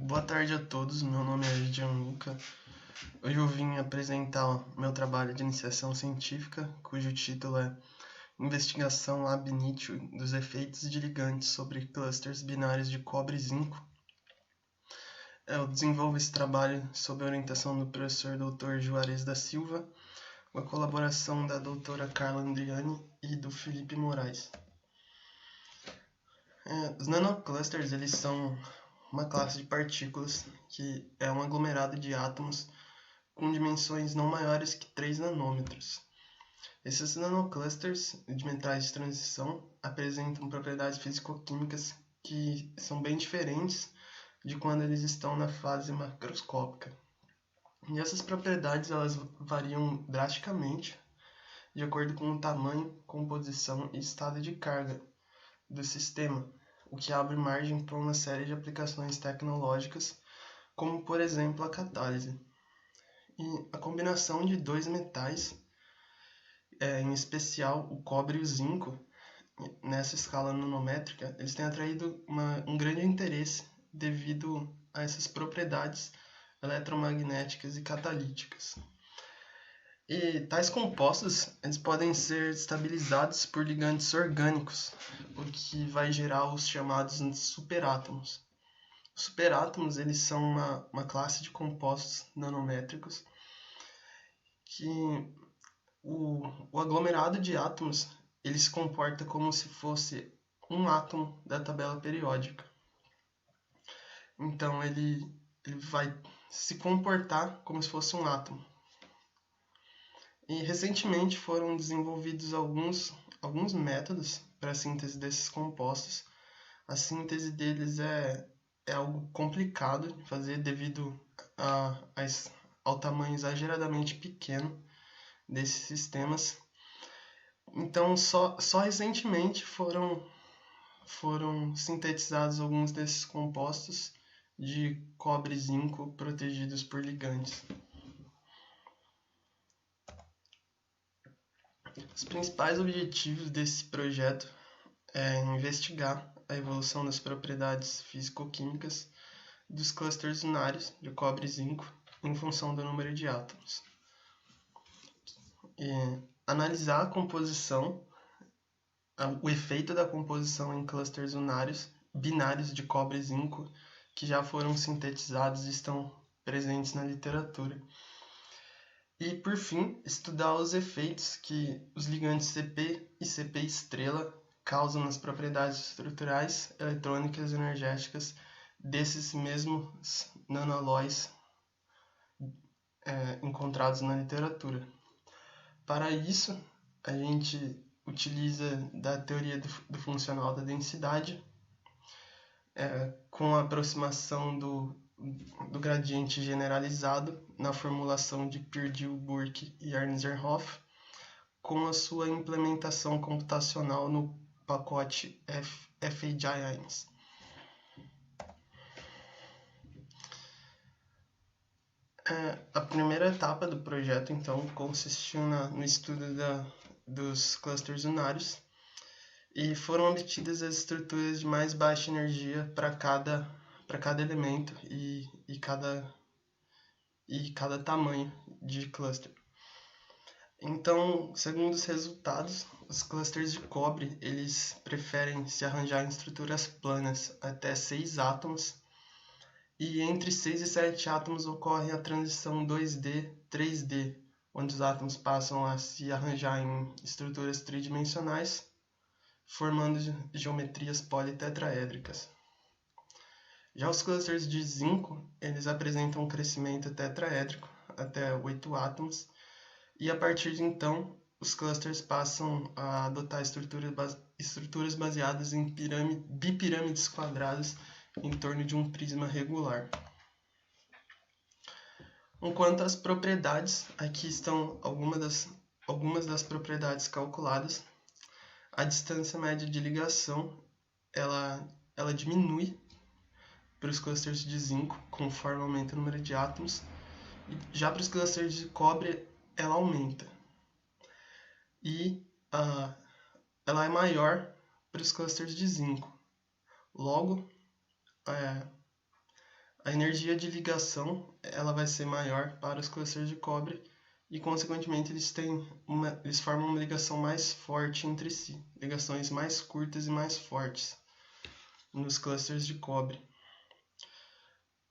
Boa tarde a todos, meu nome é Gianluca. Hoje eu vim apresentar o meu trabalho de iniciação científica, cujo título é Investigação ab initio dos efeitos de ligantes sobre clusters binários de cobre e zinco. Eu desenvolvo esse trabalho sob a orientação do professor Dr. Juarez da Silva, com a colaboração da doutora Carla Andriani e do Felipe Moraes. Os nanoclusters, eles são uma classe de partículas que é um aglomerado de átomos com dimensões não maiores que 3 nanômetros. Esses nanoclusters de metais de transição apresentam propriedades físico-químicas que são bem diferentes de quando eles estão na fase macroscópica. E essas propriedades elas variam drasticamente de acordo com o tamanho, composição e estado de carga do sistema, o que abre margem para uma série de aplicações tecnológicas, como por exemplo a catálise. E a combinação de dois metais, em especial o cobre e o zinco, nessa escala nanométrica, eles têm atraído um grande interesse devido a essas propriedades eletromagnéticas e catalíticas. E tais compostos eles podem ser estabilizados por ligantes orgânicos, o que vai gerar os chamados superátomos. Os superátomos eles são uma classe de compostos nanométricos que o aglomerado de átomos ele se comporta como se fosse um átomo da tabela periódica. Então ele vai se comportar como se fosse um átomo. E recentemente foram desenvolvidos alguns métodos para a síntese desses compostos. A síntese deles é algo complicado de fazer devido ao tamanho exageradamente pequeno desses sistemas. Então, só recentemente foram sintetizados alguns desses compostos de cobre e zinco protegidos por ligantes. Os principais objetivos desse projeto é investigar a evolução das propriedades físico-químicas dos clusters unários de cobre e zinco em função do número de átomos. E analisar a composição, o efeito da composição em clusters unários binários de cobre e zinco que já foram sintetizados e estão presentes na literatura. E, por fim, estudar os efeitos que os ligantes CP e CP estrela causam nas propriedades estruturais, eletrônicas e energéticas desses mesmos nanalóis encontrados na literatura. Para isso, a gente utiliza da teoria do funcional da densidade, com a aproximação do gradiente generalizado na formulação de Perdue, Burke e Ernst-Zerhoff, com a sua implementação computacional no pacote FAJINS. A primeira etapa do projeto, então, consistiu no estudo dos clusters unários e foram obtidas as estruturas de mais baixa energia para cada elemento e cada tamanho de cluster. Então, segundo os resultados, os clusters de cobre eles preferem se arranjar em estruturas planas até 6 átomos, e entre 6 e 7 átomos ocorre a transição 2D, 3D, onde os átomos passam a se arranjar em estruturas tridimensionais, formando geometrias politetraédricas. Já os clusters de zinco, eles apresentam um crescimento tetraédrico até 8 átomos, e a partir de então, os clusters passam a adotar estruturas baseadas em bipirâmides quadradas em torno de um prisma regular. Quanto às propriedades, aqui estão algumas das propriedades calculadas. A distância média de ligação ela diminui para os clusters de zinco conforme aumenta o número de átomos, e já para os clusters de cobre ela aumenta. E ela é maior para os clusters de zinco. Logo, A energia de ligação ela vai ser maior para os clusters de cobre e, consequentemente, eles formam uma ligação mais forte entre si, ligações mais curtas e mais fortes nos clusters de cobre.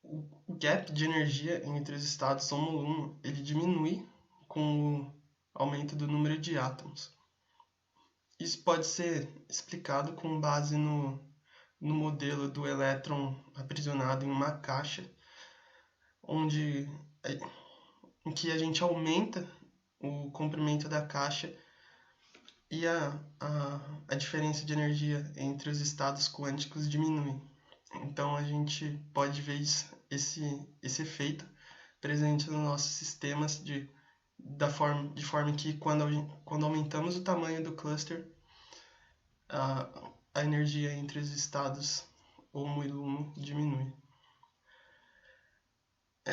O gap de energia entre os estados homo-lumo ele diminui com o aumento do número de átomos. Isso pode ser explicado com base no modelo do elétron aprisionado em uma caixa, em que a gente aumenta o comprimento da caixa e a diferença de energia entre os estados quânticos diminui. Então a gente pode ver esse efeito presente nos nossos sistemas de forma que quando aumentamos o tamanho do cluster, a energia entre os estados homo e lumo diminui.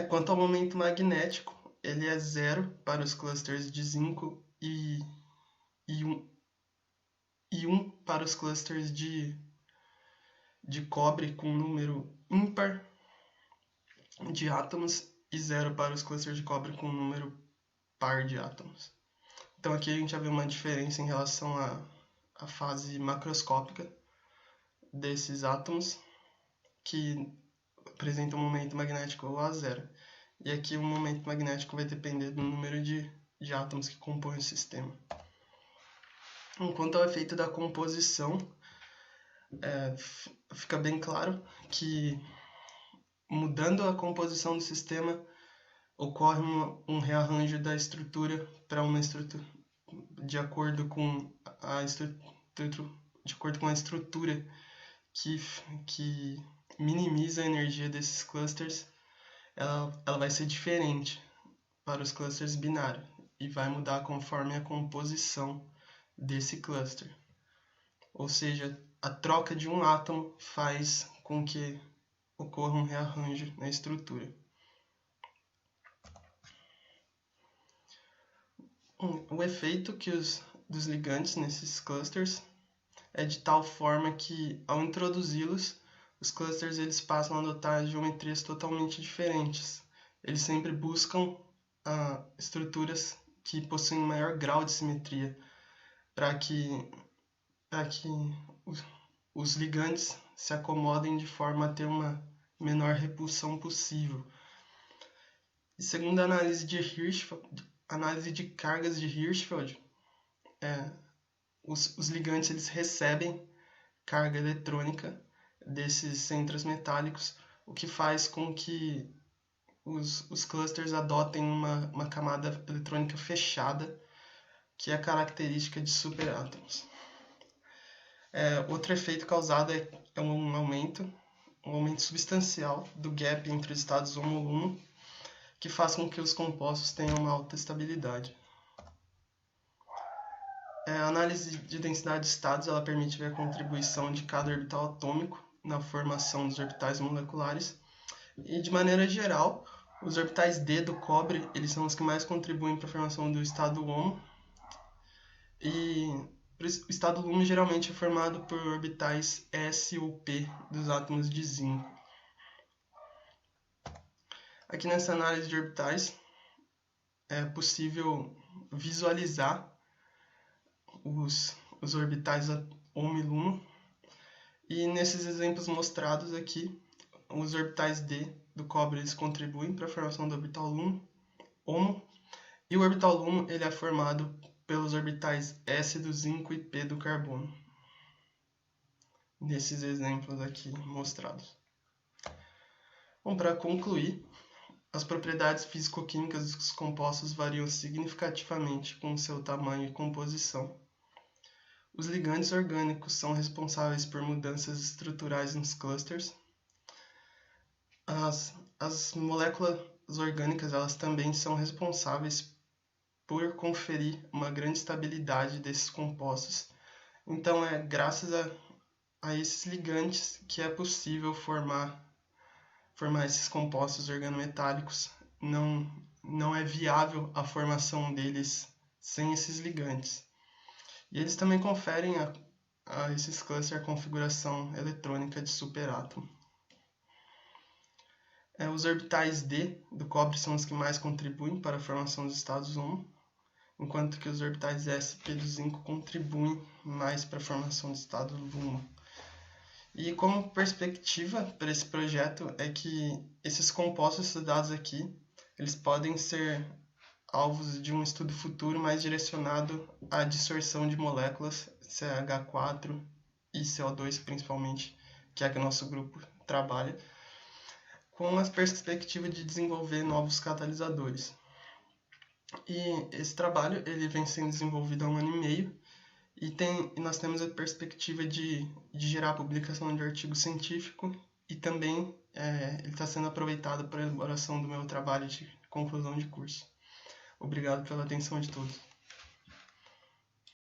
Quanto ao momento magnético, ele é 0 para os clusters de zinco e 1 para os clusters de cobre com número ímpar de átomos e 0 para os clusters de cobre com número par de átomos. Então aqui a gente já vê uma diferença em relação à fase macroscópica desses átomos, que apresentam um momento magnético igual a 0. E aqui o momento magnético vai depender do número de átomos que compõem o sistema. Quanto ao efeito da composição, fica bem claro que, mudando a composição do sistema, ocorre um rearranjo da estrutura para uma estrutura de acordo com a estrutura que minimiza a energia desses clusters. Ela vai ser diferente para os clusters binários e vai mudar conforme a composição desse cluster. Ou seja, a troca de um átomo faz com que ocorra um rearranjo na estrutura. O efeito dos ligantes nesses clusters é de tal forma que, ao introduzi-los, os clusters eles passam a adotar geometrias totalmente diferentes. Eles sempre buscam estruturas que possuem maior grau de simetria, para que os ligantes se acomodem de forma a ter uma menor repulsão possível. E segundo a análise de cargas de Hirschfeld, os ligantes eles recebem carga eletrônica desses centros metálicos, o que faz com que os clusters adotem uma camada eletrônica fechada, que é a característica de superátomos. Outro efeito causado é um aumento substancial do gap entre os estados homo-lumo, que faz com que os compostos tenham uma alta estabilidade. A análise de densidade de estados ela permite ver a contribuição de cada orbital atômico na formação dos orbitais moleculares. E, de maneira geral, os orbitais D do cobre eles são os que mais contribuem para a formação do estado HOMO. E o estado LUMO geralmente é formado por orbitais S ou P dos átomos de zinco. Aqui nessa análise de orbitais é possível visualizar os orbitais HOMO e LUMO. E nesses exemplos mostrados aqui, os orbitais D do cobre eles contribuem para a formação do orbital HOMO, e o orbital LUMO ele é formado pelos orbitais S do zinco e P do carbono, nesses exemplos aqui mostrados. Bom, para concluir, as propriedades físico-químicas dos compostos variam significativamente com seu tamanho e composição. Os ligantes orgânicos são responsáveis por mudanças estruturais nos clusters. As moléculas orgânicas elas também são responsáveis por conferir uma grande estabilidade desses compostos. Então é graças a esses ligantes que é possível formar esses compostos organometálicos. Não é viável a formação deles sem esses ligantes. E eles também conferem a esses clusters a configuração eletrônica de superátomo. Os orbitais D do cobre são os que mais contribuem para a formação dos estados HOMO, enquanto que os orbitais S e P do zinco contribuem mais para a formação do estado LUMO. E como perspectiva para esse projeto é que esses compostos estudados aqui, eles podem ser alvos de um estudo futuro mais direcionado à dissorção de moléculas CH4 e CO2 principalmente, que é que o nosso grupo trabalha, com a perspectiva de desenvolver novos catalisadores. E esse trabalho ele vem sendo desenvolvido há 1 ano e meio e nós temos a perspectiva de gerar a publicação de artigo científico e também ele está sendo aproveitado para a elaboração do meu trabalho de conclusão de curso. Obrigado pela atenção de todos.